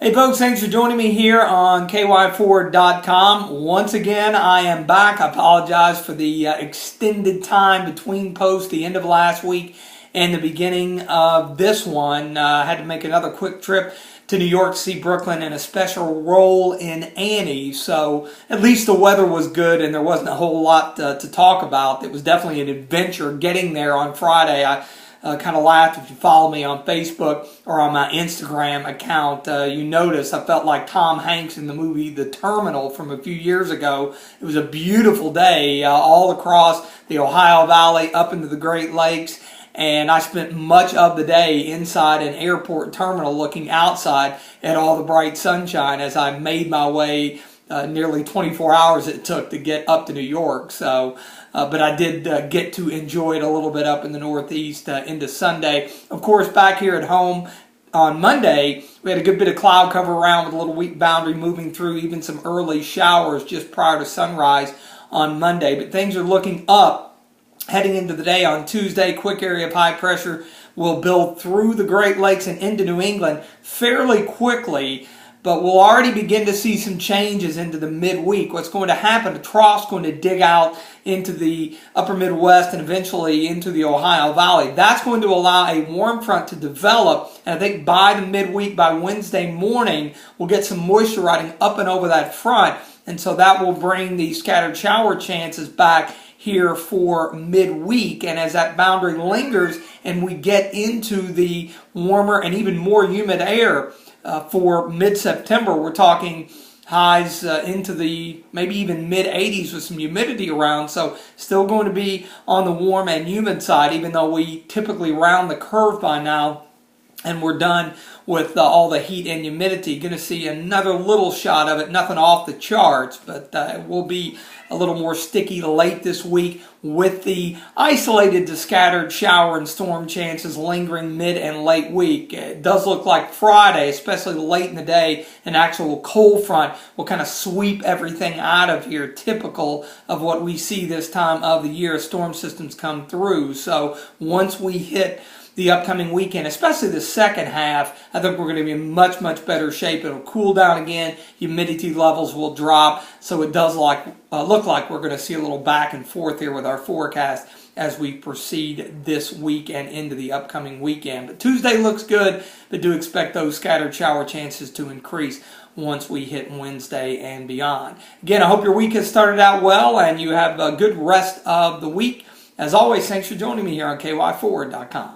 Hey folks, thanks for joining me here on ky4.com. Once again, I am back. I apologize for the extended time between posts, the end of last week and the beginning of this one. I had to make another quick trip to New York to see Brooklyn in a special role in Annie. So at least the weather was good and there wasn't a whole lot to talk about. It was definitely an adventure getting there on Friday. I kind of laughed. If you follow me on Facebook or on my Instagram account, you notice I felt like Tom Hanks in the movie The Terminal from a few years ago. It was a beautiful day all across the Ohio Valley up into the Great Lakes, and I spent much of the day inside an airport terminal looking outside at all the bright sunshine as I made my way nearly 24 hours it took to get up to New York. So, but I did get to enjoy it a little bit up in the Northeast into Sunday. Of course, back here at home on Monday, we had a good bit of cloud cover around with a little weak boundary moving through, even some early showers just prior to sunrise on Monday. But things are looking up heading into the day on Tuesday. Quick area of high pressure will build through the Great Lakes and into New England fairly quickly. But we'll already begin to see some changes into the midweek. What's going to happen, the trough's going to dig out into the upper Midwest and eventually into the Ohio Valley. That's going to allow a warm front to develop. And I think by the midweek, by Wednesday morning, we'll get some moisture riding up and over that front. And so that will bring the scattered shower chances back here for midweek. And as that boundary lingers and we get into the warmer and even more humid air, for mid-September, we're talking highs into the maybe even mid-80s with some humidity around. So still going to be on the warm and humid side, even though we typically round the curve by now and we're done with all the heat and humidity. Going to see another little shot of it, nothing off the charts, but it will be a little more sticky late this week with the isolated to scattered shower and storm chances lingering mid and late week. It does look like Friday, especially late in the day, an actual cold front will kind of sweep everything out of here, typical of what we see this time of the year as storm systems come through. So once we hit the upcoming weekend, especially the second half, I think we're going to be in much, much better shape. It'll cool down again. Humidity levels will drop. So it does look like we're going to see a little back and forth here with our forecast as we proceed this week and into the upcoming weekend. But Tuesday looks good, but do expect those scattered shower chances to increase once we hit Wednesday and beyond. Again, I hope your week has started out well and you have a good rest of the week. As always, thanks for joining me here on ky4.com.